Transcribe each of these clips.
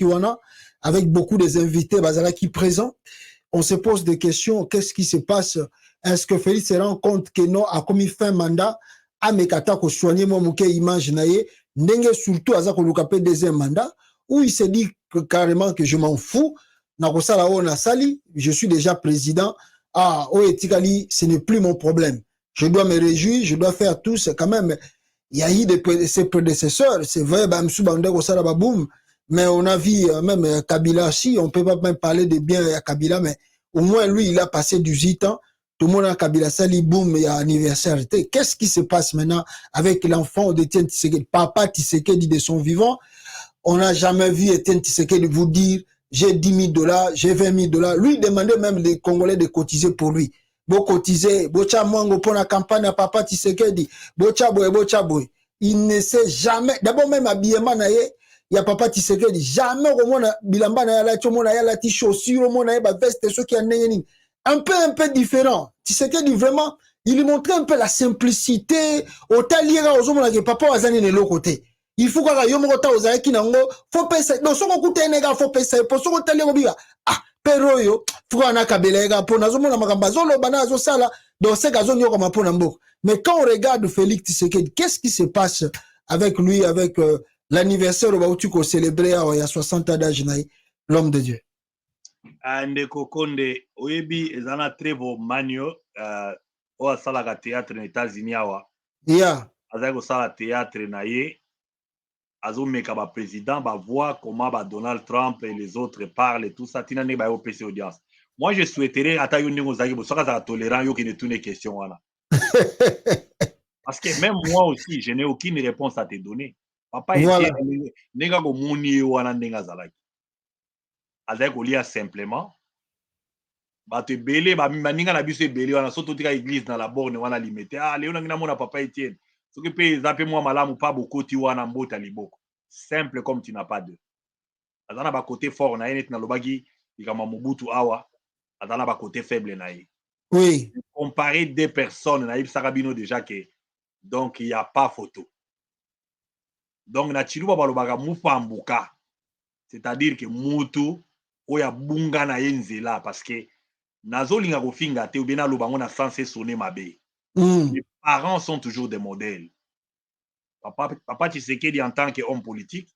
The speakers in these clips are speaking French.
Kiwana, avec beaucoup des invités Bazala qui présents. On se pose des questions, qu'est-ce qui se passe? Est-ce que Félix se rend compte que non, a commis fin mandat, a mekata ko soigner mon mouké image naye, n'enge surtout à ko lukapé deuxième mandat, ou il se dit que, carrément que je m'en fous, na ko sala o na sali, je suis déjà président, ah, oh etikali, ce n'est plus mon problème. Je dois me réjouir, je dois faire tout, c'est quand même, il y a eu ses prédécesseurs, c'est vrai, Bamsou Bande ko sala baboum, mais on a vu même Kabila, si on peut pas même parler de bien à Kabila, mais au moins lui, il a passé 18 ans. Tout le monde a Kabila Sali, boum, il y a anniversaire. Qu'est-ce qui se passe maintenant avec l'enfant d'Etienne Tshisekedi? Papa Tshisekedi de son vivant, on n'a jamais vu Etienne Tshisekedi vous dire j'ai 10 000 $, j'ai 20 000 $. Lui, il demandait même les Congolais de cotiser pour lui. Bo cotiser, bocha mwango pour la campagne à Papa Tshisekedi, bocha boy. Il ne sait jamais, d'abord même habillement naye, il y a Papa Tshisekedi, jamais au monde bilamba na yala chomo na yala ti chaussure au monde na ba veste ceux qui en nengeni. Un peu différent. Tshisekedi vraiment, il lui montrait un peu la simplicité, au taliera aux hommes que papa wazani ne l'autre côté. Il faut que yo moko ta ozaki nango, faut pesa, donc soko kuta nega faut pesa, pour soko taliera biga. Ah, pero yo, faut na kabelega pour nazo mona makamba zolo bana zo sala, donc c'est gazo nyoko mapona mboko. Mais quand on regarde Félix Tshisekedi, qu'est-ce qui se passe avec lui, avec l'anniversaire où tu as célébré il y a 60 ans d'âge, l'homme de Dieu? Ndeko Konde, oyebi ezana Trevo Manio, oa salaka théâtre aux États-Unis awa. Yeah. Azali ko sala théâtre na ye. Azomeka ba président, ba voix comment ba Donald Trump et les autres parlent et tout ça. Tina ne ba yo PC audience. Moi je souhaiterais ata yo ndingo zaki bo soka za tolérant yo qui ne tourne question wana. Parce que même moi aussi, je n'ai aucune réponse à te donner. Papa voilà. Etienne, nega ko muni wana ndenga zalaki. Azali ko lia simplement. Bato ebele baninga na biso ebele wana soto tika église na la borne wana limete leo nangina mona Papa Etienne soki pe eza pe mwa malamu pa bokoti wana mbota liboko simple comme tu n'as pas deux. Aza na ba côté fort na ye neti nalobaki likama Mobutu awa aza na ba côté faible na ye. Oui. Comparer deux personnes na yebisaka bino déjà que donc il y a pas photo. Donc na chiluba balobaka mupambuka, c'est-à-dire que mutu oya bunga na ye nzela parce que nazolinga kofinga te ou bien naloba ngo na sens sonner mabe. Les parents sont toujours des modèles. Papa Tshisekedi en tant qu'homme politique,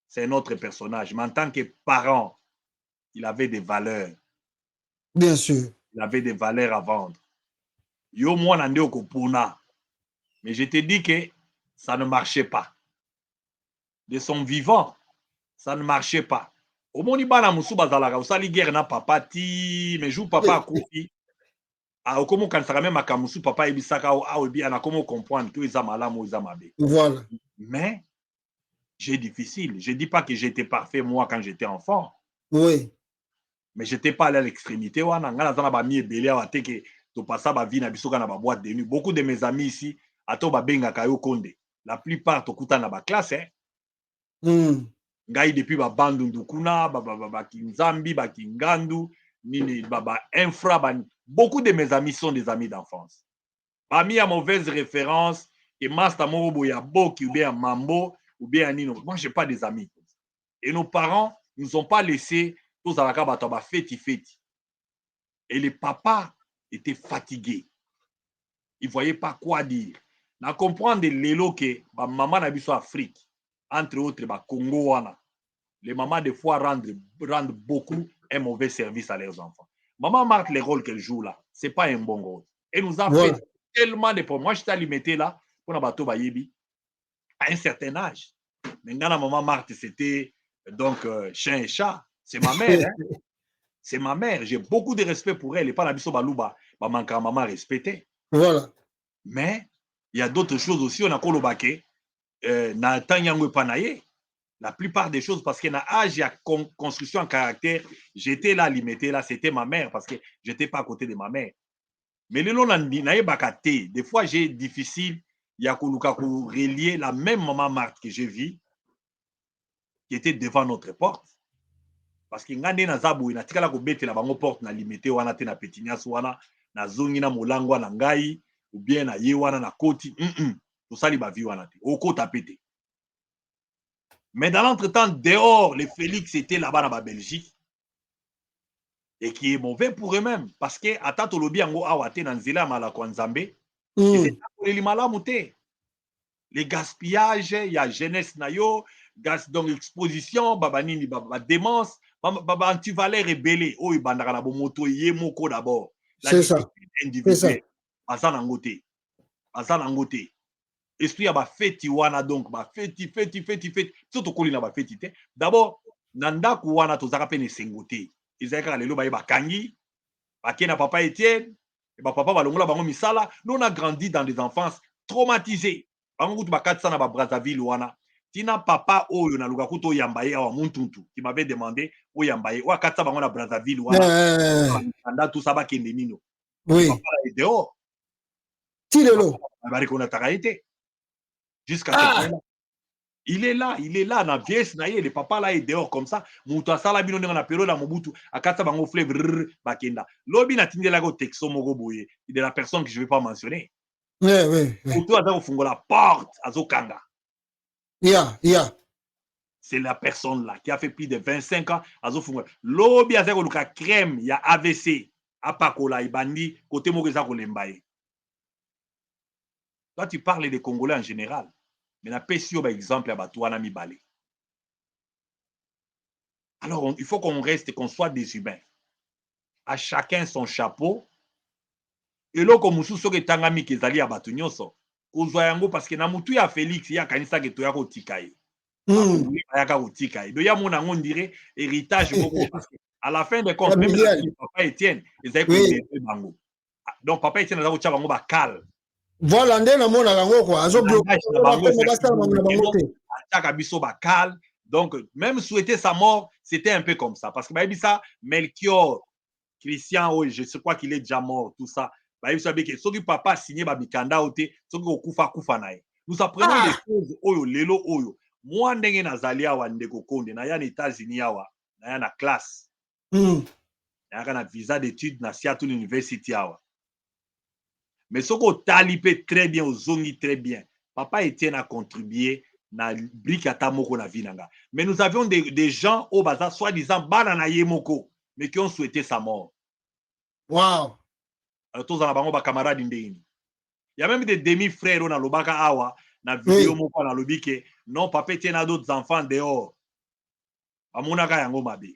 c'est un autre personnage, mais en tant que parent, il avait des valeurs. Bien sûr. Il avait des valeurs à vendre. Yo mwana nde okopona. Mais je te dis que ça ne marchait pas. De son vivant, ça ne marchait pas. Au moni bana musu bazalaka osali guerre na papa ti mais joue papa akufi. Okomo kansaka même makamusu papa ebisaka o ebi ana komo comprendre que eza malamu eza mabe. Voilà. Mais j'ai difficile. Je dis pas que j'étais parfait moi quand j'étais enfant. Oui. Mais j'étais pas allé à l'extrémité wana ngana zana ba mi ebele awa te que to passa ba vie na biso kana ba boîte de nuit. Beaucoup de mes amis ici ato ba benga kayo konde. La plupart to kuta na ba classe ngai depuis ba bandundu kuna ba kinzambi ba kingandu nini ba infra ba beaucoup de mes amis sont des amis d'enfance. Parmi à mauvaise référence et Master Morobo ya Boki ou bien Mambo ou bien Nino. Moi j'ai pas des amis. Et nos parents nous ont pas laissé tous à la cabata ba feti. Et les papas étaient fatigués. Ils voyaient pas quoi dire. Na comprendre lelo que ba maman na biso Afrique entre autres ba Congo wana. Les mamans des fois rendent beaucoup un mauvais service à leurs enfants. Maman marque les rôles qu'elle joue là. C'est pas un bon rôle. Elle nous a fait tellement de problèmes. Moi, j'étais limité là pour un bateau Bayebi à un certain âge. Maintenant, maman Marthe, c'était donc chien et chat. C'est ma mère. Hein? C'est ma mère. J'ai beaucoup de respect pour elle. Et pas la biso balouba, maman respectée. Voilà. Mais il y a d'autres choses aussi. On a kolobake. Na tanyango panaye. La plupart des choses, parce qu'il y a un âge, il y a construction en caractère. J'étais là, limité là, c'était ma mère, parce que je n'étais pas à côté de ma mère. Mais le long, des fois, j'ai difficile, il y a relier la même maman Marthe que j'ai vue, qui était devant notre porte. Parce que ngande na zabu ina tikala ko bete la bango porte na limité wana te na petinias wana na zongi na molangwa na ngai ou bien na ye wana na koti to sali ba vi wana te. Oko tapete. Mais dans l'entretemps, dehors, les Félix étaient là-bas dans la Belgique. Et qui est mauvais pour eux-mêmes. Parce que, à Tatolobi, en Awate, dans Zela, Malakwanzambe, ils étaient pour les Malamouté. Les gaspillages, il y a jeunesse nayo, donc exposition, babanini, démence, antivalère rebellé, oh, il bandara la moto, yemoko d'abord. La discipline individuelle. Bazan angote. Bazan angote. Esprit a ba feti wana donc ba feti. Surtout kolina ba feti te. D'abord, nanda kuwana tozaka pe ne sengote. Izaka lelo ba bakangi, ba kena papa Étienne, et ba papa balongola bango misala. Nous on a grandi dans des enfances traumatisées. Bango kutu bakatsa na ba Brazzaville wana. Tina papa oyo na luka kuto yambaye awa muntuntu qui m'avait demandé o yambaye wa katsa bango na Brazzaville wana. Nanda tout ça ba kende nino. Oui. Papa est dehors. Tilelo. Ba qu'on a été. Jusqu'à ce point-là. Il est là, dans vieille naïe, le papa là est dehors comme ça. Moutou asala bino na période à Mobutu, akata bango fleuve bakenda. Lobi na tinde la go texto mogo boye, de la personne que je vais pas mentionner. Oui. Moutou aza fungo la porte azo kanga. Yeah. C'est la personne là qui a fait plus de 25 ans azo fungo. Lobi aza ko luka crème ya AVC, apakola ibandi côté mogo za ko lembaye. Toi tu parles des Congolais en général. Mais na pesio par exemple à Batouana Mibale. Alors il faut qu'on reste, qu'on soit des humains. À chacun son chapeau. Et là comme musu soki tangami kezali ya batu nyonso. Kozwa yango parce que na mutu ya Félix ya kanisa ke to ya ko tikaye. Ya ka tikaye. Do ya mona ngo ndire héritage moko parce que à la fin de compte même papa Étienne, ils avaient connu bango. Donc papa Étienne a ko tcha bango ba kal. Voilà, nde na mona lango quoi. Azo bloquer bakal. Donc même souhaiter sa mort, c'était un peu comme ça parce que bah ça Melchior Christian, oh, je crois qu'il est déjà mort tout ça. Bah ça que soki papa signé ba mikanda oté, soki okufa nae. Nous apprenons des choses oyo lelo oyo. Moi ndenge nazali awa ndeko konde na ya na États-Unis awa, na ya na classe. Na ya na visa d'études na Seattle University awa. Mais ce qu'on talipé très bien, aux zongi très bien. Papa Étienne a contribué na brikata moko na vinanga. Mais nous avions des gens au bazar, soi-disant, banana yemoko, mais qui ont souhaité sa mort. Wow. Alors, tous en avons camarades indéni. Il y a même des demi-frères dans l'obaka awa, na vidéo moko na lobike. Non, Papa Étienne a d'autres enfants dehors. Amonaka yango mabe.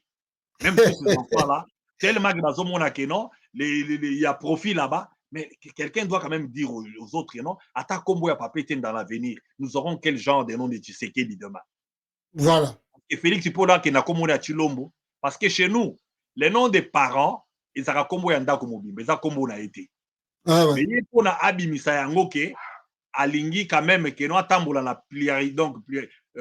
Même tous ces enfants-là, tellement que dans mon non, il y a profit là-bas. Mais quelqu'un doit quand même dire aux autres, non, Ata Kombo ya Papa Étienne dans l'avenir, nous aurons quel genre de nom de Tshisekedi demain. Voilà. Et Félix Ipola qui n'a Kombo ya Chilombo, parce que chez nous, les noms des parents, ils ont Kombo ya Ndako Mobi, mais ça Kombo n'a été. Mais il faut na abimisa yango ke alingi quand même que no atambola la donc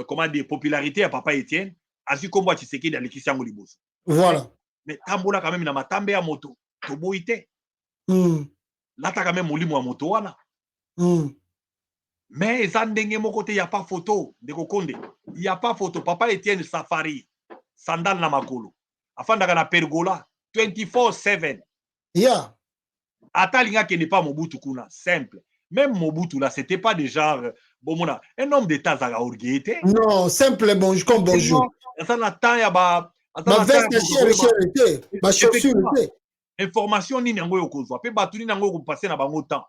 comment dire popularité à Papa Étienne, asu Kombo ya Tshisekedi alekisi yango liboso. Voilà. Mais tambola quand même na matambe ya moto, toboite. Lata quand même molimo ya moto wana. Mais eza ndenge moko te, il n'y a pas photo de Kokonde. Il n'y a pas photo. Papa Étienne safari, sandal na makolo. Afandaka na pergola 24/7. Yeah. Atalinga qui n'est pas Mobutu kuna, simple. Même Mobutu là, c'était pas des genre bomona. Un homme d'état zaga orgueillité. Non, simple bonjour comme bonjour. Ça na temps ya ba ma veste chérie, ma chaussure. Information ni nango yokozwa pe batu ni nango ko passer na bango temps.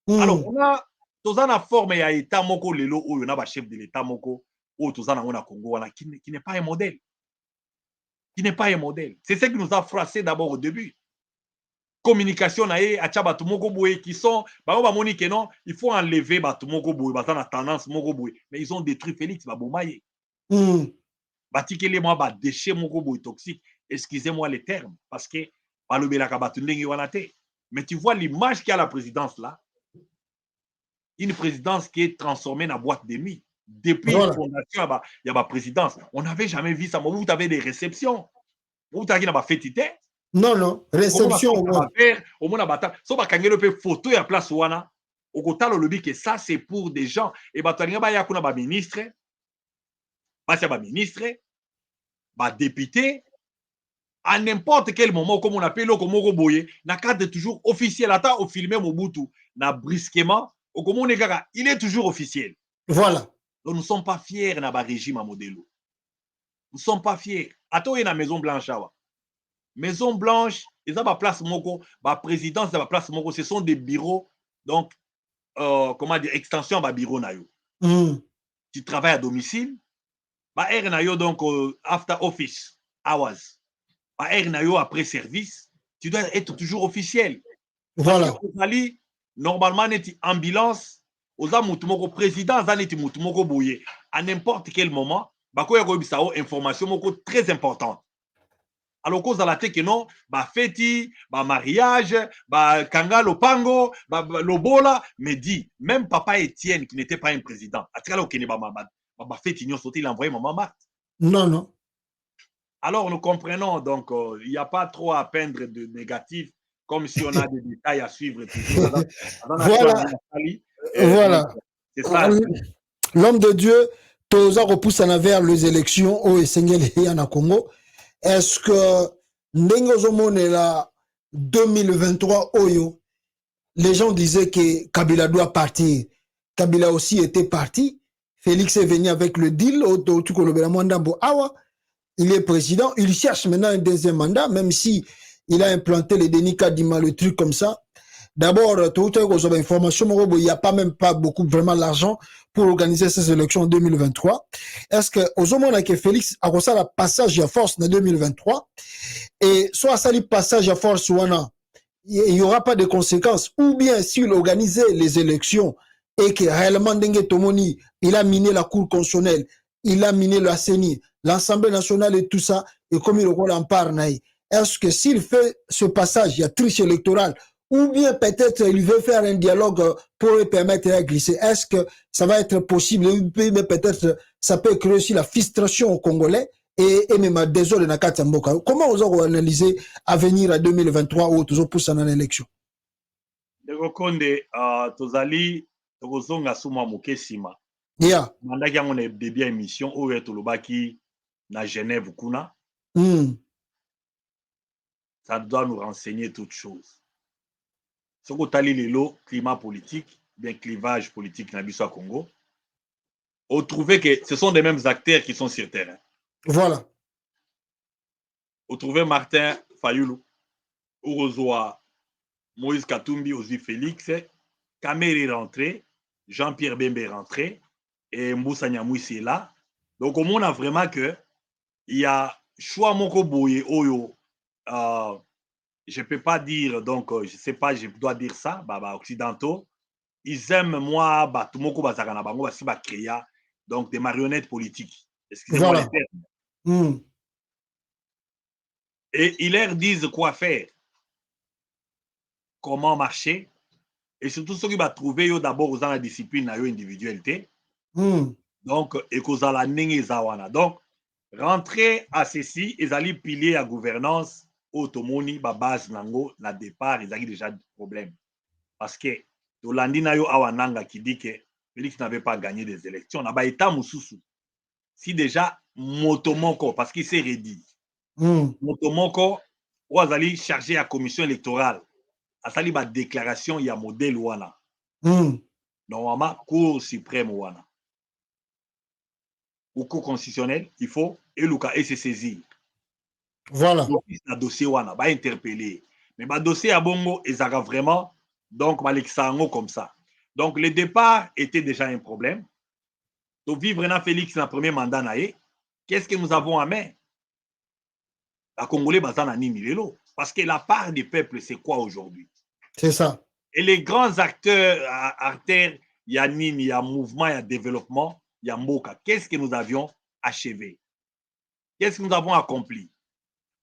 Alors on a toza na forme ya état moko lelo oyo na ba chef de l'état moko o toza nango na Congo wana qui n'est pas un modèle. Qui n'est pas un modèle. C'est ce qui nous a froissé d'abord au début. Communication na ye acha batu moko boye qui sont ba moni que non, il faut enlever batu moko boye ba na tendance moko boye, mais ils ont détruit Félix ba bomaye. Batikele moi ba déchet moko boye toxique. Excusez-moi les termes parce que mais tu vois l'image qu'il y a à la présidence là, une présidence qui est transformée en boîte de nuit. Depuis la fondation, il y a ma présidence. On n'avait jamais vu ça. Vous avez des réceptions. Vous avez des fêtités. Non, réception. Au moins, so ba kangelo pe photo ya place wana. Au côté le lobby que ça c'est pour des gens. Et ba tanga ba ya kuna ba ministre, ba député. À n'importe quel moment, comme on appelle le Komoro Boye, na cadre toujours officiel. Attends, au filmer Mobutu, na brusquement, au Komoro Negaga, il est toujours officiel. Voilà. Donc, nous ne sommes pas fiers dans le régime à Modelo. Nous ne sommes pas fiers. Attends, il y a la Maison Blanche. Maison Blanche, ils ont ma place, ma présidence, ma place, ce sont des bureaux, donc, comment dire, extension à bureau. Tu travailles à domicile, donc, after office hours, après service, tu dois être toujours officiel. Voilà. Parce que normalement, tu ambulance, aux président, à n'importe quel moment, il y a une information très importante. Alors, cause à la tête que non, fête, mariage, kanga lopango, lobola, mais dit, même papa Étienne, qui n'était pas un président, il a envoyé maman Marthe. Non, non. Alors, nous comprenons, donc, il n'y a pas trop à peindre de négatif, comme si on a des détails à suivre toujours. Voilà. Voilà. C'est ça. L'homme de Dieu, Toza repousse vers les élections au Sengel et en Congo. Est-ce que la 2023 Oyo, les gens disaient que Kabila doit partir. Kabila aussi était parti. Félix est venu avec le deal. Il est président. Il cherche maintenant un deuxième mandat, même si il a implanté les Denis Kadima, le truc comme ça. D'abord, il n'y a pas même pas beaucoup vraiment l'argent pour organiser ces élections en 2023. Est-ce que aux hommes que Félix a reçu le passage à force en 2023 et soit ça le passage à force il n'y aura pas de conséquences, ou bien s'il organisait les élections et que réellement Dengue Tomoni, il a miné la Cour constitutionnelle, il a miné la CENI, l'Assemblée nationale et tout ça, et comme il en parle, est-ce que s'il fait ce passage, il y a triche électorale, ou bien peut-être il veut faire un dialogue pour lui permettre de glisser. Est-ce que ça va être possible? Mais peut-être ça peut créer aussi la frustration aux Congolais et même à désordre dans Kati Mboka. Comment vous avez analysé à venir à 2023 ou toujours pour ça dans l'élection? Konde, tozali tokozonga suma mokesima. Yeah. Mandaki yango na début ya émission oyo tolobaki na Genève kuna. Ça doit nous renseigner toutes choses. Ce que tali lelo climat politique, bien clivage politique na biso à Congo, on trouvait que ce sont les mêmes acteurs qui sont sur terrain. Voilà. On trouvait Martin Fayulu, Ourozoa, Moïse Katumbi, Ozi Félix, Kamere est rentré, Jean-Pierre Bembe est rentré, et Moussa Nyamouissi est là. Donc, on a vraiment que il y a choix moko boye oyo. Je ne peux pas dire, donc, je ne sais pas, je dois dire ça, occidentaux, ils aiment moi, tout le monde créer donc des marionnettes politiques. Excusez-moi voilà. les termes. Et ils leur disent quoi faire, comment marcher, et surtout ceux qui vont trouver d'abord dans la discipline dans individualité. Donc, et cause à la zawana. Donc, rentrer à ceci, ils allaient pilier à gouvernance, automoni, base nango, la départ, ils avaient déjà des problèmes. Parce que Tolandi Nayo Awananga qui dit que Félix n'avait pas gagné des élections, on a pas été Moussoussou. Si déjà, Motomoko, parce qu'il s'est redit, Motomoko, ou Azali chargé à la commission électorale, Azali ba déclaration, il y a modèle Wana. Normalement, Cour suprême Wana. Ou Cour constitutionnelle, il faut, et Luka et se saisir. Voilà. Le dossier Wana, va interpeller. Mais le dossier à Bongo, ils ont vraiment, donc, Malexango comme ça. Donc, le départ était déjà un problème. Donc, vivre dans Félix dans le premier mandat, qu'est-ce que nous avons à main? La Congolais, parce que la part du peuple, c'est quoi aujourd'hui? C'est ça. Et les grands acteurs, il y a Nini, il y a mouvement, il y a développement, il y a Moka. Qu'est-ce que nous avions achevé? Qu'est-ce que nous avons accompli?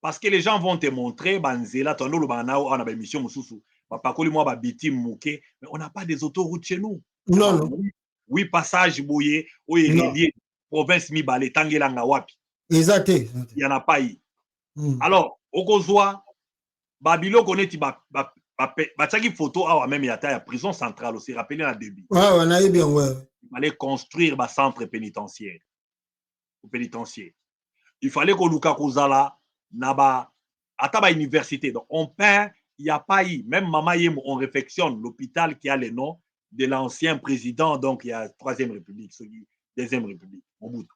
Parce que les gens vont te montrer, Banzela, Tondo, on a une mission, mais on n'a pas des autoroutes chez nous. Non, non. Oui, passage Boye, oui, relié, province Mibale, Tangelanga Wapi. Exact. Il n'y en a pas eu. Alors, au Kozwa, Babilo connaît, une photo, même il y a la prison centrale aussi, rappelez la début. Ouais, on a bien, ouais. Il fallait construire un centre pénitentiaire. Il fallait qu'on Luka Kozala, Naba, à université. Donc, on peint, il n'y a pas eu. Même Mama Yem, on réfectionne l'hôpital qui a le nom de l'ancien président, donc il y a la Troisième République, celui Deuxième République, Mobutu.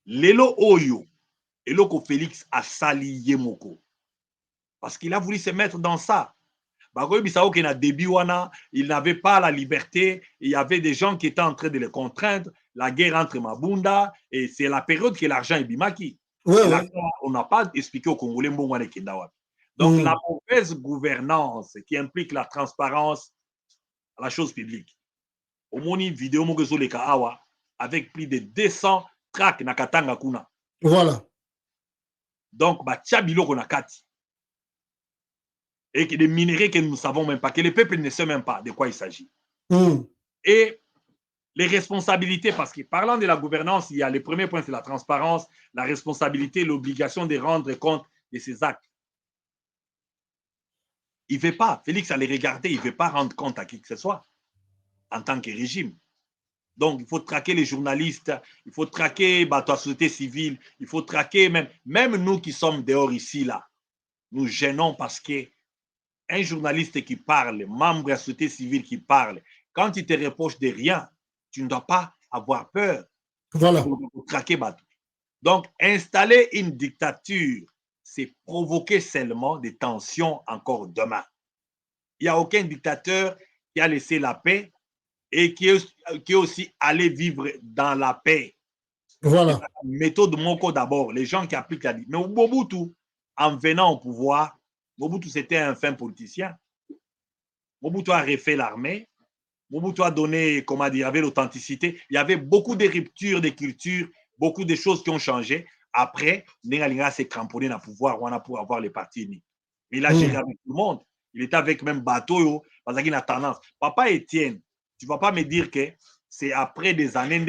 Lelo Oyo, Eloko Félix a sali Yemoko. Parce qu'il a voulu se mettre dans ça. Il n'avait pas la liberté. Il y avait des gens qui étaient en train de les contraindre. La guerre entre Mabunda, et c'est la période que l'argent est bimaki. Ouais, Et là, ouais. on n'a pas expliqué aux Congolais. Donc, la mauvaise gouvernance qui implique la transparence à la chose publique. Au moins, une vidéo avec plus de 200 tracks na Katanga kuna. Voilà. Donc, Tchabilo Konakati. Et des minéraux que nous ne savons même pas, que le peuple ne sait même pas de quoi il s'agit. Et les responsabilités, parce que parlant de la gouvernance, il y a le premier point, c'est la transparence, la responsabilité, l'obligation de rendre compte de ses actes. Il ne veut pas, Félix allait regarder, il ne veut pas rendre compte à qui que ce soit en tant que régime. Donc, il faut traquer les journalistes, il faut traquer la société civile, il faut traquer même nous qui sommes dehors ici, là. Nous gênons parce que un journaliste qui parle, membre de la société civile qui parle, quand il te reproche de rien, tu ne dois pas avoir peur. Voilà. Pour traquer Batou. Donc, installer une dictature, c'est provoquer seulement des tensions encore demain. Il n'y a aucun dictateur qui a laissé la paix et qui est aussi allé vivre dans la paix. Voilà. Méthode Moko d'abord, les gens qui appliquent la dictature. Mais Mobutu, en venant au pouvoir, Mobutu, c'était un fin politicien. Mobutu a refait l'armée. Mobutu a donné, comment dire, il y avait l'authenticité. Il y avait beaucoup de ruptures de culture, beaucoup de choses qui ont changé. Après, Nengalinga s'est cramponné dans le pouvoir pour avoir les partis unis. Il a géré avec tout le monde. Il était avec même Bateau, parce qu'il a tendance. Papa Étienne, tu ne vas pas me dire que c'est après des années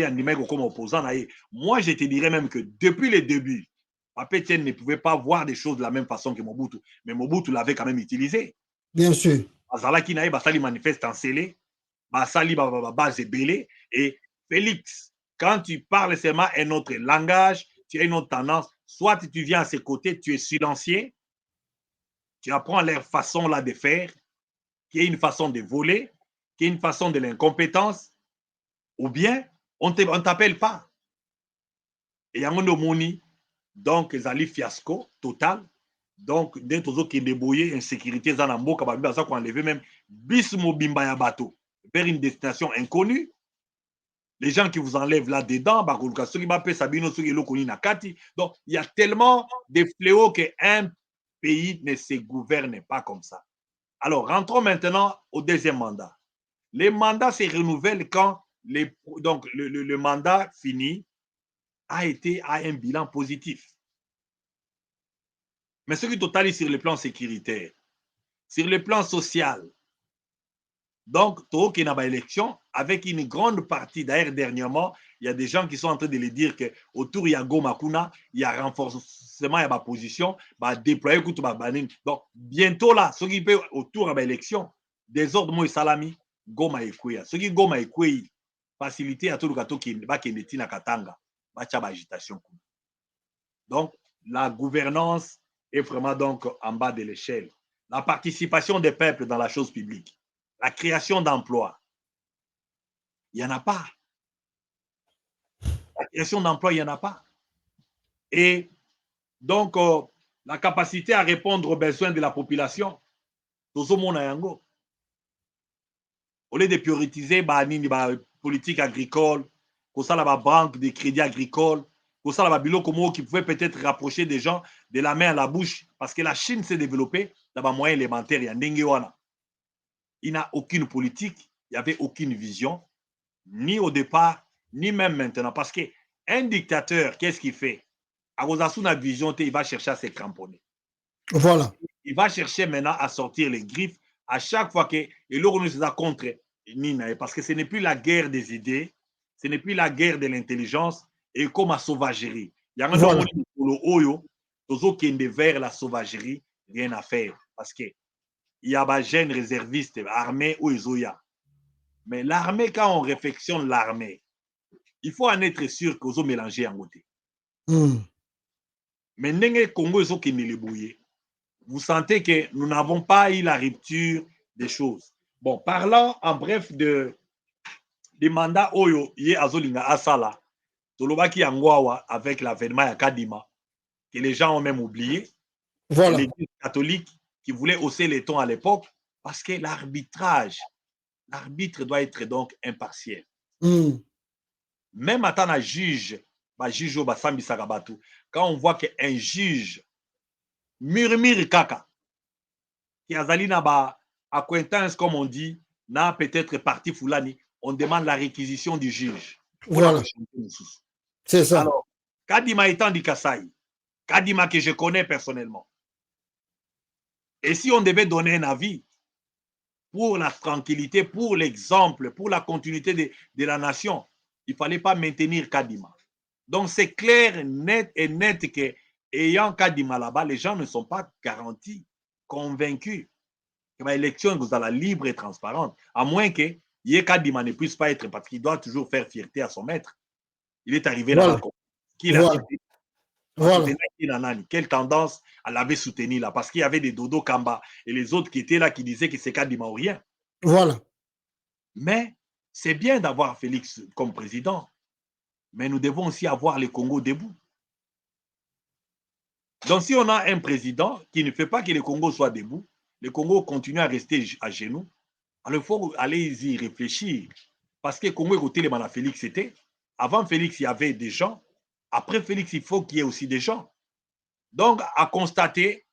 comme opposant. Moi, je te dirais même que depuis le début, Papa Étienne ne pouvait pas voir des choses de la même façon que Mobutu. Mais Mobutu l'avait quand même utilisé. Bien sûr. Azalaki naïe, Basali manifeste en scellé. Basali base belé. Et Félix, quand tu parles seulement un autre langage, tu as une autre tendance, soit tu viens à ses côtés, tu es silencieux, tu apprends leur façon là de faire, qui est une façon de voler, qui est une façon de l'incompétence, ou bien on ne t'appelle pas. Et en moni, donc Zali fiasco total. Donc, dès que qui débrouillé, insécurité, Zanambo, Kababba, ça qu'on enlevé même bis mobimba ya bateau vers une destination inconnue. Les gens qui vous enlèvent là-dedans, donc il y a tellement de fléaux qu'un pays ne se gouverne pas comme ça. Alors, rentrons maintenant au deuxième mandat. Les mandats se renouvellent quand le mandat fini a un bilan positif. Mais ce qui totalise sur le plan sécuritaire, sur le plan social, donc, Toki n'a pas élection avec une grande partie. D'ailleurs, dernièrement, il y a des gens qui sont en train de le dire qu'autour, il y a Goma Kuna, il y a renforcement, il y a ma position, bah, déployer tout ma banine. Donc, bientôt là, ceux qui peuvent autour de l'élection, désordre, moi, salami, Goma et Kouya. Ceux qui Goma et Kouya, facilité à tout le gâteau qui est na Katanga, bah, il y a agitation. Donc, la gouvernance est vraiment donc en bas de l'échelle. La participation des peuples dans la chose publique. La création d'emplois, il n'y en a pas. La création d'emplois, il n'y en a pas. Et donc, la capacité à répondre aux besoins de la population, tout ce monde a yango. Au lieu de prioriser la politique agricole, comme ça, la banque de crédit agricole, comme ça, la biloko qui pouvait peut-être rapprocher des gens de la main à la bouche, parce que la Chine s'est développée dans les moyens élémentaires, il y a Ndengewana. Il n'a aucune politique, il n'y avait aucune vision, ni au départ, ni même maintenant. Parce qu'un dictateur, qu'est-ce qu'il fait? À cause de sa vision, il va chercher à se cramponner. Voilà. Il va chercher maintenant à sortir les griffes à chaque fois que l'on nous a contre Nina. Parce que ce n'est plus la guerre des idées, ce n'est plus la guerre de l'intelligence et comme la sauvagerie. Il y a un Voilà. qui est vers la sauvagerie, rien à faire. Parce que il y a des jeunes réservistes armés ou Isoya. Mais l'armée, quand on réflexionne l'armée, il faut en être sûr qu'ils ont mélangé en côté. Mais Nenge Congo, ils ont qui les bouillé. Vous sentez que nous n'avons pas eu la rupture des choses. Bon, parlant en bref de des mandats oyo ye azolinga asala tolobaki yango avec l'avènement ya Kadima que les gens ont même oublié. Voilà. L'église catholique qui voulait hausser les tons à l'époque parce que l'arbitre doit être donc impartiel. Même à un juge, quand on voit qu'un juge murmure kaka, qui a na ba acquaintance comme on dit, n'a peut-être parti Foulani, on demande la réquisition du juge. Voilà. C'est ça. Alors, Kadima étant du Kasaï, Kadima que je connais personnellement, et si on devait donner un avis pour la tranquillité, pour l'exemple, pour la continuité de la nation, il ne fallait pas maintenir Kadima. Donc c'est clair, net et net que ayant Kadima là-bas, les gens ne sont pas garantis, convaincus que l'élection vous la libre et transparente, à moins que Kadima ne puisse pas être, parce qu'il doit toujours faire fierté à son maître. Il est arrivé là-bas. Qui l'a soutenu? Voilà. Quelle tendance elle avait soutenu là? Parce qu'il y avait des Dodo Kamba et les autres qui étaient là qui disaient que c'est Kadima ou rien. Voilà. Mais c'est bien d'avoir Félix comme président, mais nous devons aussi avoir le Congo debout. Donc si on a un président qui ne fait pas que le Congo soit debout, le Congo continue à rester à genoux, alors il faut aller y réfléchir. Parce que le Congo, écoutez, les manas Félix, c'était. Avant Félix, il y avait des gens. Après Félix, il faut qu'il y ait aussi des gens. Donc, à constater,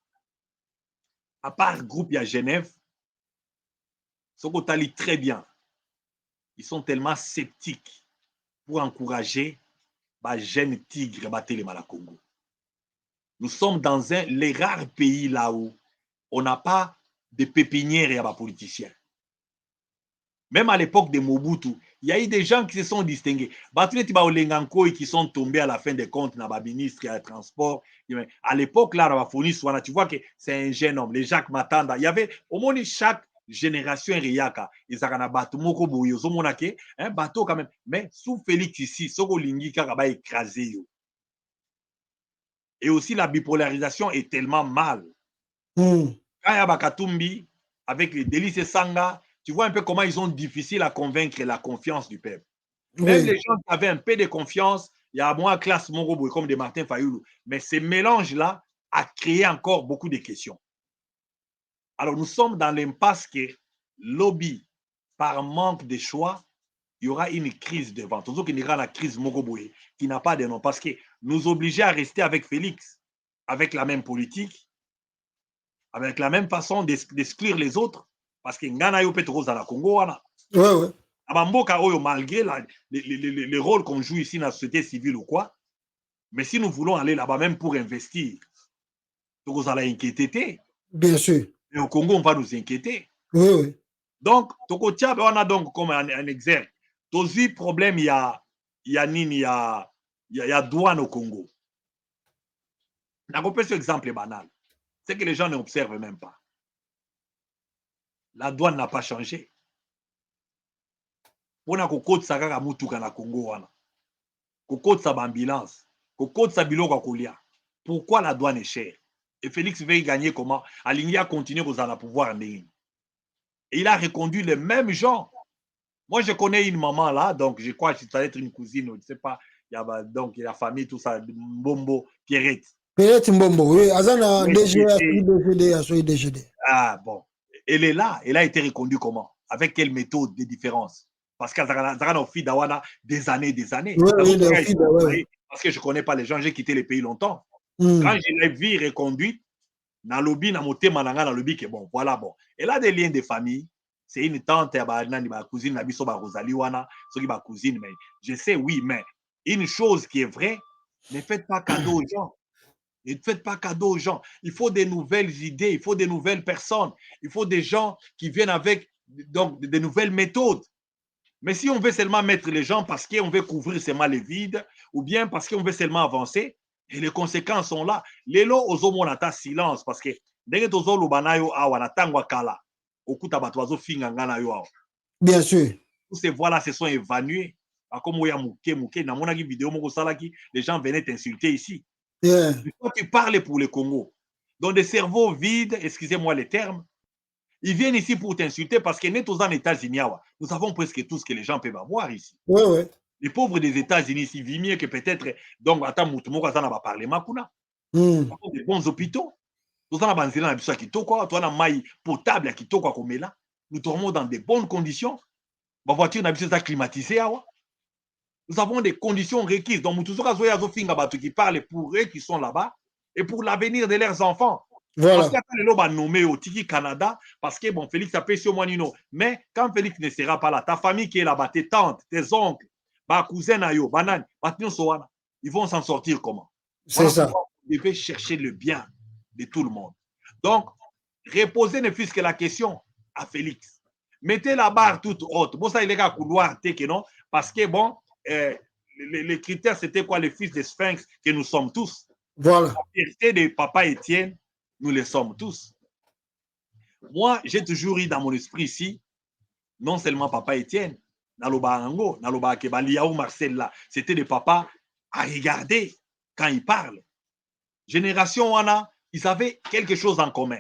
à part groupe, il y a Genève, ce qu'on t'a dit très bien. Ils sont tellement sceptiques pour encourager les jeunes tigres battre les malas Congo. Nous sommes dans les rares pays là où on n'a pas de pépinières et de politiciens. Même à l'époque de Mobutu, il y a eu des gens qui se sont distingués. Qui sont tombés à la fin des comptes dans le ministre des Transports. À l'époque, là, tu vois que c'est un jeune homme, les Jacques Matanda. Il y avait au moins chaque génération Riyaka. Ils ont un bateau, un bateau quand même. Mais sous Félix ici, Sogolingi va écraser. Et aussi, la bipolarisation est tellement mal. Quand il y a Bakatumbi, avec les délices Sanga, tu vois un peu comment ils sont difficiles à convaincre la confiance du peuple. Même les gens qui avaient un peu de confiance, il y a moins classe Morobo comme de Martin Fayoulou. Mais ce mélange-là a créé encore beaucoup de questions. Alors nous sommes dans l'impasse que lobby, par manque de choix, il y aura une crise de vente. Toujours qu'il y aura la crise Morobo qui n'a pas de nom. Parce que nous obliger à rester avec Félix, avec la même politique, avec la même façon d'exclure les autres. Parce que Ngana yo Petro dans la Congo. Ouais. Malgré les rôles qu'on joue ici dans la société civile ou quoi, mais si nous voulons aller là-bas même pour investir, nous allons inquiéter. Bien sûr. Et au Congo, on va nous inquiéter. Oui. Donc, on a donc comme un exergue. Tous problème, il y a douane au Congo. On a ce exemple banal. C'est que les gens n'observent même pas. La douane n'a pas changé. On a kokotisa kaka mutuka na Congo wana. Kokotisa ambulance, kokotisa biloko kolia. Pourquoi la douane est chère? Et Félix veut gagner comment? Alingi a continué aux la pouvoir en ligne. Et il a reconduit les mêmes gens. Moi, je connais une maman là, donc je crois que ça doit être une cousine, je ne sais pas. Il y a donc la famille, tout ça, Mbombo, Pierrette. Pierrette Mbombo, oui. Azana DGD. Ah bon. Elle est là. Elle a été reconduite comment? Avec quelle méthode de différence? Parce qu'elle a fait des années. Oui. Parce que je ne connais pas les gens, j'ai quitté le pays longtemps. Quand je l'ai vu reconduite, dans le lobby, dans le lobby, que bon, voilà, bon. Elle a des liens de famille. C'est une tante, ma cousine, ma Rosalie, ma cousine, mais je sais, oui, mais une chose qui est vraie, ne faites pas cadeau aux gens. Ne faites pas cadeau aux gens. Il faut des nouvelles idées, il faut des nouvelles personnes, il faut des gens qui viennent avec donc, de nouvelles méthodes. Mais si on veut seulement mettre les gens parce qu'on veut couvrir seulement les vides, ou bien parce qu'on veut seulement avancer, et les conséquences sont là. Les lots aux hommes, on attend silence parce que dès que aux lubanayo awa natangwa kala, okuta batwazo finga ngana yo awa. Bien sûr. Tous ces voix-là se sont évanoués. Comme Oya Mouké, dans mon vidéo, les gens venaient t'insulter ici. Yeah. Quand tu parles pour le Congo, dans des cerveaux vides, excusez-moi les termes, Ils viennent ici pour t'insulter parce que nous tous en États-Unis, nous savons presque tout ce que les gens peuvent avoir ici. Ouais, ouais. Les pauvres des États-Unis, ici, vivent mieux que peut-être. Donc, attends, Moutoumou, ça n'a pas parlé, Makuna. Mm. Des bons hôpitaux. Nous avons banzela na biso ya kitoko, toi na mai potable ya kitoko komela. Nous tournons dans de bonnes conditions. Ma voiture na biso est climatisée. Nous avons des conditions requises. Donc, Moutouzoka Zoya Zofinga Batu qui parle pour eux qui sont là-bas et pour l'avenir de leurs enfants. Voilà. Parce que les nommé au Tiki Canada, parce que bon, Félix a payé sur Moinino. Mais quand Félix ne sera pas là, ta famille qui est là-bas, tes tantes, tes oncles, bah, cousins, ayo, banane, ils vont s'en sortir comment? C'est Voilà ça. pourquoi vous devez chercher le bien de tout le monde. Donc, reposez ne fût-ce que la question à Félix. Mettez la barre toute haute. Bon, ça, il est à couloir, non? Parce que bon, les critères, c'était quoi? Les fils de Sphinx que nous sommes tous. Voilà. La vérité de Papa Étienne, nous le sommes tous. Moi, j'ai toujours eu dans mon esprit ici, non seulement Papa Étienne, Naloba Ango, Naloba Kebaliaou Marcel là, c'était des papas à regarder quand ils parlent. Génération Wana, ils avaient quelque chose en commun.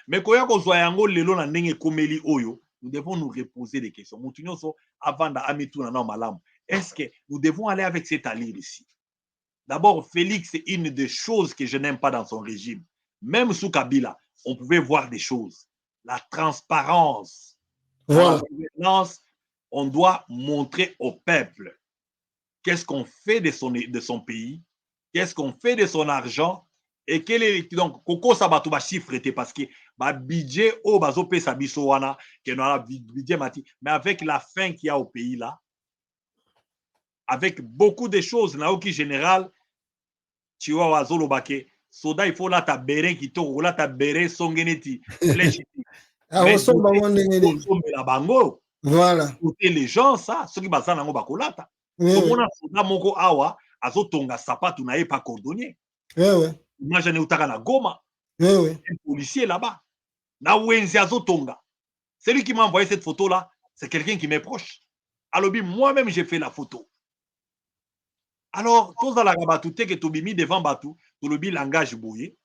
Mais quand Yango lelo na ndenge komeli oyo, nous devons nous reposer des questions. Avant malam. Est-ce que nous devons aller avec cette allure ici? D'abord, Félix, c'est une des choses que je n'aime pas dans son régime. Même sous Kabila, on pouvait voir des choses. La transparence. Voilà. Dans la gouvernance, on doit montrer au peuple qu'est-ce qu'on fait de son pays, qu'est-ce qu'on fait de son argent, et quel est donc Coco Sabato va chiffrer parce que ba budget au bazo pe sabiso wana que nous a budget mati, mais avec la faim qu'il y a au pays là, avec beaucoup de choses na qui général tu vois wazolo bake soda il faut là ta béré qui to là ta béré songeneti flèche Ah, mais la bango voilà. côté les gens ça ceux qui bazana ngo bakolata Ouais, so ouais. mona soda moko awa azotonga sapatu na ye pas cordonnier. Ouais, ouais. Imagine utaka na Goma, Ouais, ouais. un policier là-bas. Na Wenzi Azotonga. Celui qui m'a envoyé cette photo-là, c'est quelqu'un qui m'est proche. Alors, moi-même, j'ai fait la photo. Alors, tous dans la rabattu, que tu mis devant Batu, tu le langage bouillé.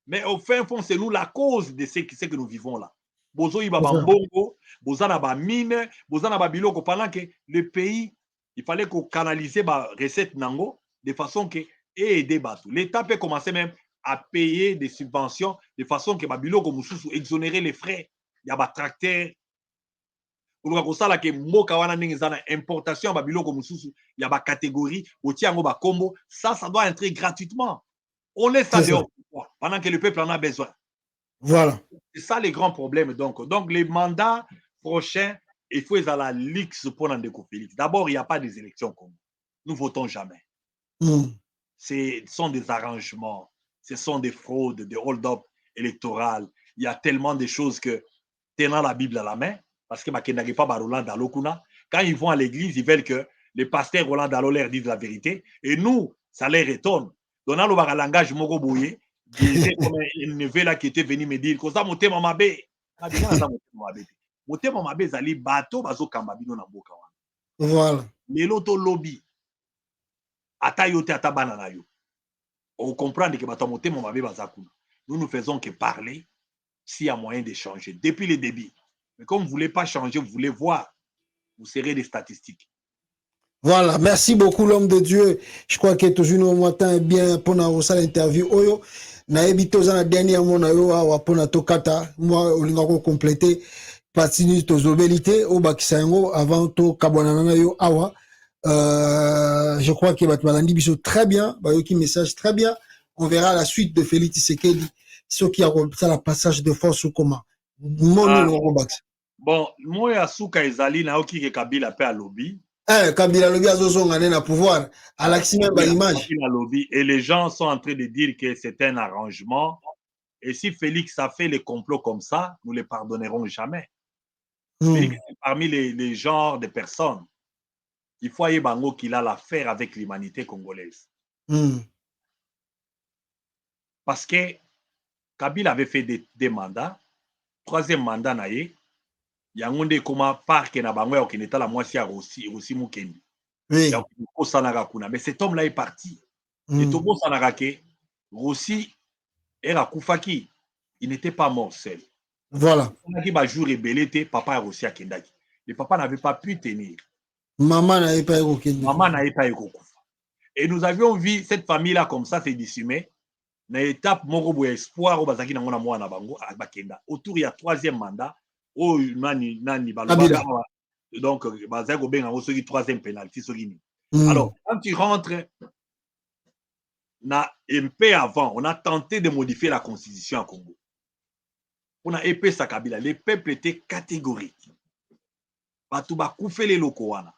Mais au fin fond, c'est nous la cause de ce que nous vivons là. Bozo Ibaba Mbongo, Bozana ba mine, Bozana ba biloko, pendant que le pays, il fallait qu'on canalise ba recette nango de façon que et aider Batu. L'État peut commencer même à payer des subventions de façon que Babiloko Moussousou exonérer les frais. Il y a des tracteurs. Pour que que mboka wana ndenge za na importation Babiloko Moussousou, il y a des catégories, otiango ba combo, ça doit entrer gratuitement. On laisse ça dehors pendant que le peuple en a besoin. Voilà. C'est ça les grands problèmes. Donc les mandats prochains, il faut à la ligue pour Ndeko Félix. D'abord, il n'y a pas des élections comme nous votons jamais. Ce sont des arrangements, ce sont des fraudes, des hold-up électorales. Il y a tellement de choses que, tenant la Bible à la main, parce que Makenage pas Roland Dalo Kuna, quand ils vont à l'église, ils veulent que les pasteurs Roland Dalo leur disent la vérité. Et nous, ça les étonne. Donnant le langage Mogo Bouye, j'ai comme un neveu là qui était venu me dire que ça monte mama be. Monte mama be zali bateau bazo kambabino na mboka wana. Voilà. Leloto lobby. Ata yote ata banana yo. On comprend que bato monte mama be bazakuna. Nous ne faisons que parler s'il y a moyen de changer depuis le début. Mais comme vous ne voulez pas changer, vous voulez voir, vous serez des statistiques. Voilà, merci beaucoup l'homme de Dieu. Je crois que toujours au matin bien pour l'interview. Oyo, na ebito za na dernier mot na yo awa pona tokata. Moi olinga ko compléter partie ni tozobelité au bakisango avant to kabwana na yo awa. Je crois que bat balandi biso très bien, ba yo ki message très bien. On verra la suite de Félix Tshisekedi, ce qui a ça la passage de force ou comment. Bon, moi ya suka ezali na oki ke Kabila pe à lobby. Kabila lobby azozonga na pouvoir. Alaxi même ba image. Et les gens sont en train de dire que c'est un arrangement. Et si Félix a fait les complots comme ça, nous ne les pardonnerons jamais. Félix est parmi les genres de personnes. Il faut y bango qu'il a l'affaire avec l'humanité congolaise. Parce que Kabila avait fait des mandats. Troisième mandat naïe. Yangonde koma parc na bango ya okineta la mwasi ya Rossi Mukendi. Oui. Mais cet homme-là est parti. Et Tobo Sanarake, Rossi era Koufaki. Il n'était pas mort seul. Voilà. On a qui va jouer rebelle, papa a aussi à Kendaki. Le papa n'avait pas pu tenir. Maman n'avait pas évoqué. Maman n'avait pas évoqué. Et nous avions vu cette famille-là comme ça se dissumer. Na étape moko boye espoir au bazaki nango na mwana bango bakenda. Autour il y a troisième mandat. Oh nani balobaka. Donc bazaki obenga ngo soki troisième penalty soki ni. Alors quand tu rentres un peu avant, on a tenté de modifier la constitution à Congo. On a épais sa Kabila. Les peuples étaient catégoriques. Bato bakufe les loko wana.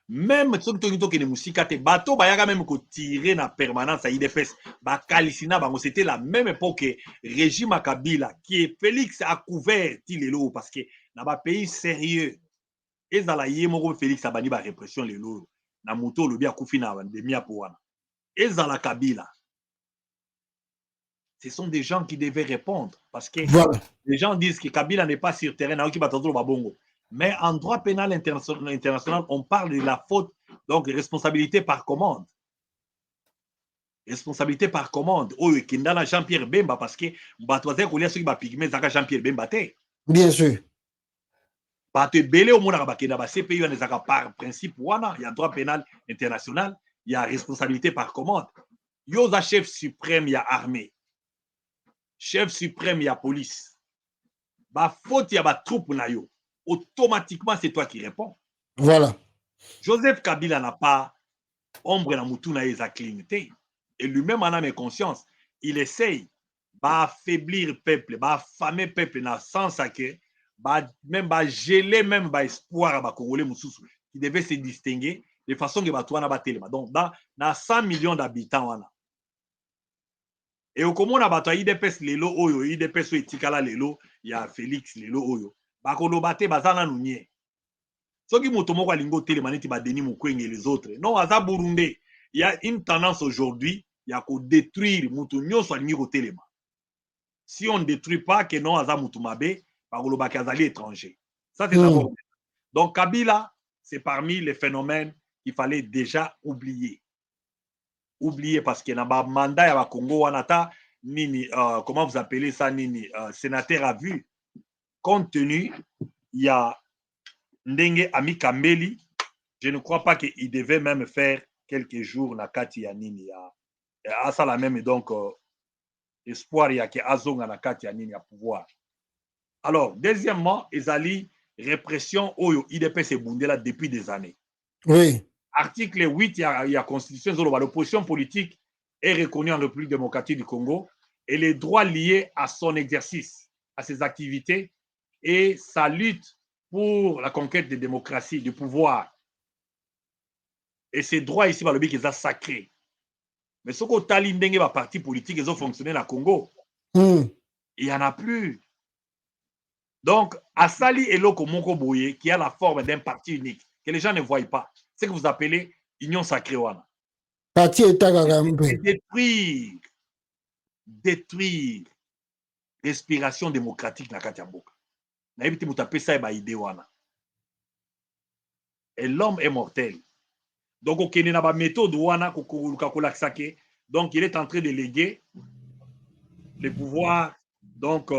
Même soki toki tokende musika te bato bayaka même kotirer na permanence à IDFS bakalisina bango c'était la même époque que régime à Kabila qui est Félix a couvert tilelo parce que na ba pays sérieux ezala ye moko Félix abani ba répression lelo na moto lobi akufi na pandémie pour wana ezala Kabila. Ce sont des gens qui devaient répondre parce que voilà. Les gens disent que Kabila n'est pas sur terrain, mais en droit pénal international, on parle de la faute, donc responsabilité par commande. Responsabilité par commande. Oh, Kindana Jean-Pierre Bemba, parce que Batoise Koulia, ceux qui va pigmer, Zaka Jean-Pierre Bemba. Bien sûr. Bato belé au monde à Bakenda, CPI, par principe, il y a droit pénal international, il y a responsabilité par commande. Yoza chef suprême, il y a armée. Chef suprême, il y a police. Bah, faute, il y a ba troupe na yo. Automatiquement, c'est toi qui réponds. Voilà. Joseph Kabila n'a pas ombre na mutu na eza clignoté. Et lui-même en a mes conscience. Il essaye d'affaiblir le peuple, d'affamer le peuple dans le sens que même geler même espoir à Congolais Moussoussou qui devait se distinguer de façon que Batouana Batelema. Donc, dans 100 millions d'habitants, et au commun, on a IDPS lelo oyo, IDPS etikala lelo, il y a Félix lelo oyo. Bakolo bate bazana nounye. Soki moto moko alingo telema neti ba Denis Mukwege et les autres. Non, aza Burundais. Il y a une tendance aujourd'hui, il y a qu'on détruire moto nyonso alingi ko telema. Si on ne détruit pas que non aza moto mabe, bakolo bakazali étranger. Ça c'est d'abord. Donc Kabila, c'est parmi les phénomènes qu'il fallait déjà oublier. Oublier parce que dans le mandat ya Congo wanata nini comment vous appelez ça nini sénateur a vu compte tenu il y a Ndenge Ami Kambeli, je ne crois pas qu'il devait même faire quelques jours na kati ya nini ya asala même donc espoir ya ke azonga na kati ya nini ya pouvoir. Alors deuxièmement ezali répression oyo IDPS ebundela depuis des années. Oui. Article 8 il y a constitution l'opposition politique est reconnue en République démocratique du Congo et les droits liés à son exercice, à ses activités et sa lutte pour la conquête de démocratie, du pouvoir. Et ces droits ici, balobi qu'ils sont sacrés. Mais ce qu'on t'a l'indenge ba parti politique, ils ont fonctionné dans le Congo. Il n'y en a plus. Donc, Asali Eloko Moko Boye, qui a la forme d'un parti unique, que les gens ne voient pas, c'est que vous appelez Union Sacrée Wana. Parti État détruire respiration démocratique na kati ya mboka. Na yebi te moto apesa ye ba idée wana. Et l'homme est mortel. Donc, au Kenya, ba méthode wana donc il est en train de léguer le pouvoir donc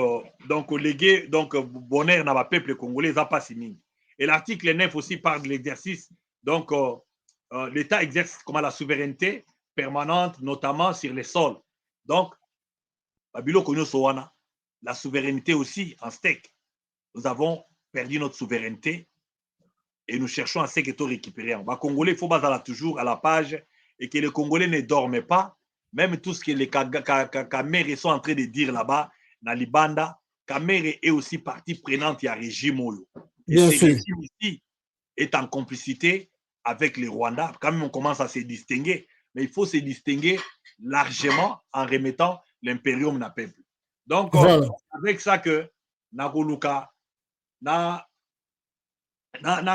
léguer donc bonheur na ba peuple congolais ça pas si. Et l'article 9 aussi parle de l'exercice donc l'État exerce comme la souveraineté permanente notamment sur les sols. Donc babilo konyo sowana la souveraineté aussi en steak. Nous avons perdu notre souveraineté et nous cherchons à ce que tout récupérer. Les Congolais, il faut baser toujours à la page et que les Congolais ne dorment pas. Même tout ce que les Kamere sont en train de dire là-bas, dans Libanda, Kamere est aussi partie prenante du régime. Et ce régime ici est en complicité avec les Rwandais. Quand même, on commence à se distinguer. Mais il faut se distinguer largement en remettant l'impérium na peuple. Donc, avec ça que Nagoluka, na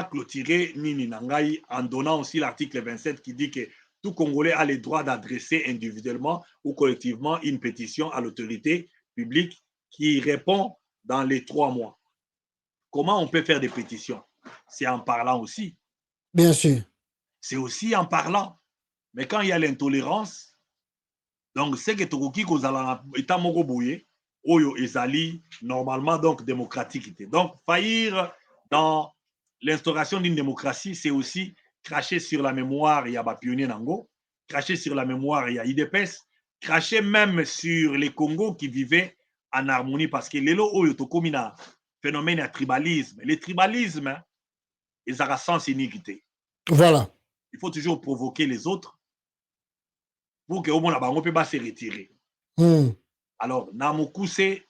clôturé Nini Nangai en donnant aussi l'article 27 qui dit que tout Congolais a le droit d'adresser individuellement ou collectivement une pétition à l'autorité publique qui répond dans les 3 mois. Comment on peut faire des pétitions? C'est en parlant aussi. Bien sûr. C'est aussi en parlant. Mais quand il y a l'intolérance, donc c'est que Tokoki Kozala État Moko Boye, Oyo Ezali, normalement, donc démocratique. Donc, faillir dans l'instauration d'une démocratie, c'est aussi cracher sur la mémoire, il y a Pionnier Nango, cracher sur la mémoire, il y a IDPS, cracher même sur les Congos qui vivaient en harmonie, parce que les Oyo Tokomina, phénomène de tribalisme. Le tribalisme, ils ont sens iniquité. Voilà. Il faut toujours provoquer les autres pour que au moins on peut pas se retirer. Alors, Namokuse,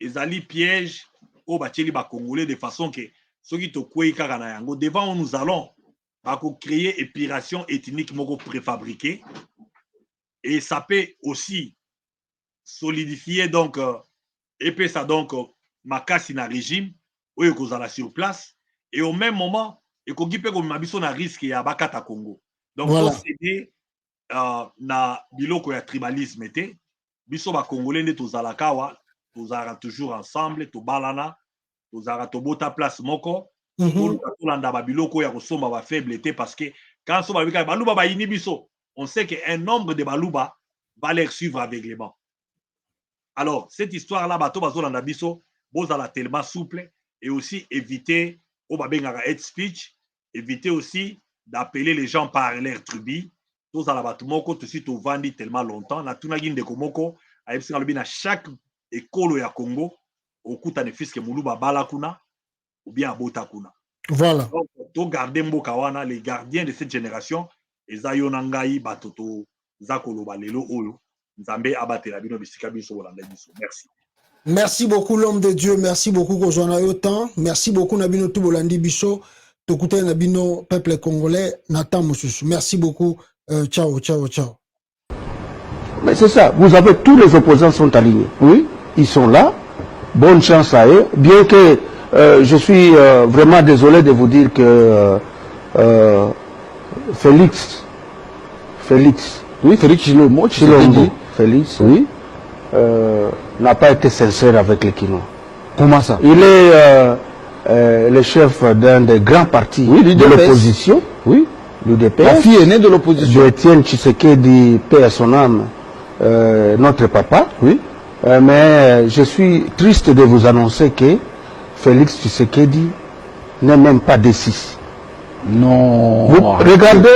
Ezali piège au Bacheli ba Congolais de façon que ceux qui te koué yango devant nous allons créer épiration ethnique moko préfabriquée et ça peut aussi solidifier donc et puis ça donc makasi na régime où il kozala sur place et au même moment et qu'on gipe comme mabiso na risque ya bakata Congo. Donc voilà. So céder na biloko ya tribalisme était biso ba Congolais nde tozalaka wa tozala toujours ensemble tobalana tozala tobota place moko tolanda ba biloko ya kosomba ba faible était parce que quand so ba bika baluba ba ini biso on sait que un nombre de baluba va les suivre aveuglément. Alors cette histoire là bato bazolanda biso bozala tellement souple et aussi éviter au babengaka hate speech, éviter aussi d'appeler les gens par leur tribu. Tous à la batumoko, tout suite au vandi tellement longtemps. Na tuna ginde komoko, à chaque école ya Congo, au kuta ne fiske muluba balakuna ou bien abota kuna. Voilà. Donc, to garder mboka wana, les gardiens de cette génération, ezayo nangai batoto zakolo balelo oyo, nzambe abatela bino bisika biso bolanda biso. Merci. Merci beaucoup l'homme de Dieu, merci beaucoup Kozwana Yotan, merci beaucoup Nabino Tubolandi Biso, Tokute Nabino peuple congolais, Nathan Moussousou. Merci beaucoup, ciao, ciao, ciao. Mais c'est ça, vous avez tous les opposants sont alignés, oui, ils sont là, bonne chance à eux, bien que je suis vraiment désolé de vous dire que Félix, oui, Félix Chilombo, Félix, oui, n'a pas été sincère avec les Kinois. Comment ça? Il est le chef d'un des grands partis de l'opposition. Oui, l'UDPS. La fille aînée de l'opposition. De Étienne Tshisekedi, paix à son âme, notre papa. Oui. Mais je suis triste de vous annoncer que Félix Tshisekedi n'est même pas D6. Non. Vous regardez.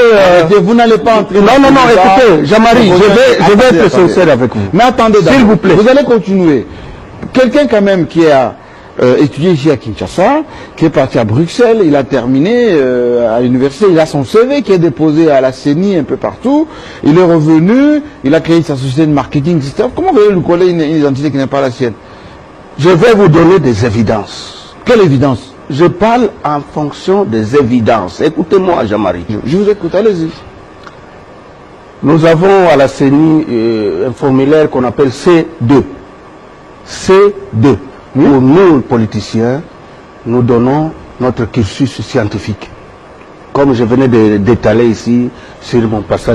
Vous n'allez pas entrer. Non, écoutez, Jean-Marie, je vais être sincère avec vous. Mais attendez, s'il vous plaît. Vous allez continuer. Quelqu'un quand même qui a étudié ici à Kinshasa, qui est parti à Bruxelles, il a terminé à l'université, il a son CV qui est déposé à la CENI un peu partout, il est revenu, il a créé sa société de marketing, etc. Comment vous allez lui coller une identité qui n'est pas la sienne? Je vais vous donner des évidences. Quelle évidence? Je parle en fonction des évidences. Écoutez-moi, Jean-Marie. Je vous écoute, allez-y. Nous avons à la CENI un formulaire qu'on appelle C2. C2. Pour nous, politiciens, nous donnons notre cursus scientifique. Comme je venais d'étaler ici sur mon passage.